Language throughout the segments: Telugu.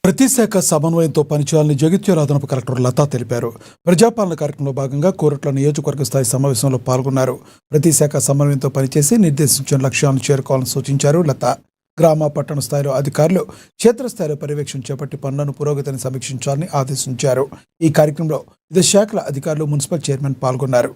ప్రతి శాఖ సమన్వయంతో పనిచేయాలని జగిత్యాల అదనపు కలెక్టర్ లతా తెలిపారు. ప్రజాపాలన కార్యక్రమంలో భాగంగా కోరట్ల నియోజకవర్గ స్థాయి సమావేశంలో పాల్గొన్నారు. ప్రతి శాఖ సమన్వయంతో పనిచేసి నిర్దేశించిన లక్ష్యాలను చేరుకోవాలని సూచించారు లతా. గ్రామ పట్టణ స్థాయిలో అధికారులు క్షేత్రస్థాయిలో పర్యవేక్షణ చేపట్టి పనులను పురోగతిని సమీక్షించాలని ఆదేశించారు. ఈ కార్యక్రమంలో వివిధ శాఖల అధికారులు, మున్సిపల్ చైర్మన్ పాల్గొన్నారు.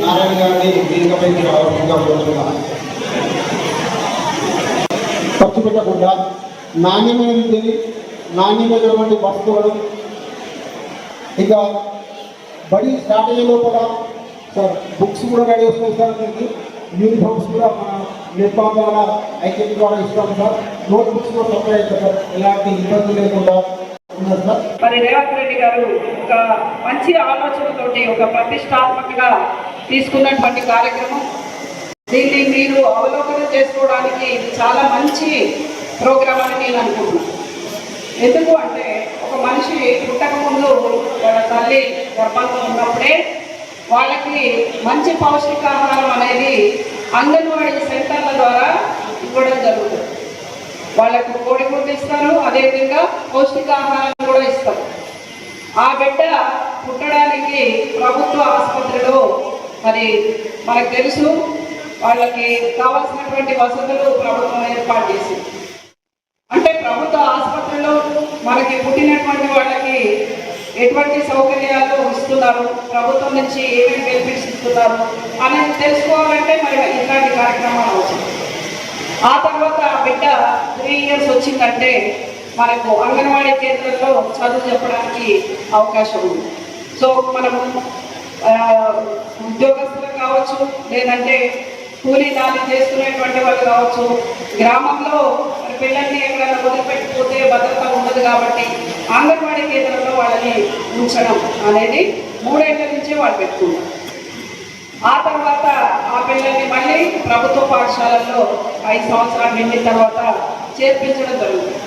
నారాయణ గారిని దీనిపైకి రావాల్సిందిగా కోరుతున్నాను. ఖర్చు పెట్టకుండా నాణ్యమైన విద్యని, నాణ్యమైనటువంటి వస్తువులు, ఇక బడి స్టార్ట్ అయ్యే లోపల సార్ బుక్స్ కూడా రెడీ వస్తాయి సార్. మీకు యూనిఫామ్స్ కూడా మన నిర్మాణ ద్వారా ఐక్యం ద్వారా ఇస్తాం సార్. నోట్ బుక్స్ కూడా సప్లై అవుతాయి సార్. ఎలాంటి ఇబ్బంది లేకుండా ఉన్నారు సార్. మరి రేవంత్ రెడ్డి గారు ఒక మంచి ఆలోచనతోటి ఒక ప్రతిష్టాత్మకంగా తీసుకున్నటువంటి కార్యక్రమం. దీన్ని మీరు అవలోకనం చేసుకోవడానికి ఇది చాలా మంచి ప్రోగ్రామ్ అని నేను అనుకుంటున్నాను. ఎందుకు అంటే ఒక మనిషి పుట్టకముందు వాళ్ళ తల్లి గర్భంలో ఉన్నప్పుడే వాళ్ళకి మంచి పౌష్టికాహారం అనేది అంగన్వాడీ సెంటర్ల ద్వారా ఇవ్వడం జరుగుతుంది. వాళ్ళకు కోడిగుడ్డు ఇస్తారు, అదేవిధంగా పౌష్టికాహారం కూడా ఇస్తారు. ఆ బిడ్డ పుట్టడానికి ప్రభుత్వ ఆసుపత్రిలో మరి మనకు తెలుసు వాళ్ళకి కావాల్సినటువంటి వసతులు ప్రభుత్వం ఏర్పాటు చేసింది. అంటే ప్రభుత్వ ఆసుపత్రిలో మనకి పుట్టినటువంటి వాళ్ళకి ఎటువంటి సౌకర్యాలు ఇస్తున్నారు, ప్రభుత్వం నుంచి ఏమేమి బెనిఫిట్స్ ఇస్తున్నారు అనేది తెలుసుకోవాలంటే మరి ఇట్లాంటి కార్యక్రమాలు అవసరం. ఆ తర్వాత ఆ బిడ్డ 3 years వచ్చిందంటే మనకు అంగన్వాడీ కేంద్రంలో చదువు చెప్పడానికి అవకాశం ఉంది. సో మనము ఉద్యోగస్తులు కావచ్చు, లేదంటే కూలీ నాలి చేసుకునేటువంటి వాళ్ళు కావచ్చు, గ్రామంలో పిల్లల్ని ఎక్కడైనా వదిలిపెట్టిపోతే భద్రత ఉండదు కాబట్టి అంగన్వాడీ కేంద్రంలో వాళ్ళని ఉంచడం అనేది 3 ఏళ్ల నుంచే వాళ్ళు పెట్టుకున్నారు. ఆ తర్వాత ఆ పిల్లల్ని మళ్ళీ ప్రభుత్వ పాఠశాలల్లో 5 సంవత్సరాలు నిండిన తర్వాత చేర్పించడం జరుగుతుంది.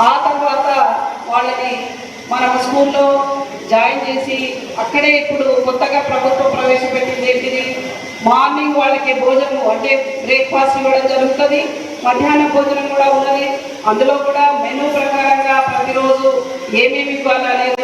ఆ తర్వాత వాళ్ళని మనం స్కూల్లో జాయిన్ చేసి అక్కడే ఇప్పుడు కొత్తగా ప్రభుత్వం ప్రవేశపెట్టింది ఏంటిది, మార్నింగ్ వాళ్ళకి భోజనం అంటే బ్రేక్ఫాస్ట్ ఇవ్వడం జరుగుతుంది, మధ్యాహ్నం భోజనం కూడా ఉన్నది. అందులో కూడా మెనూ ప్రకారంగా ప్రతిరోజు ఏమేమి ఇవ్వాలి అనేది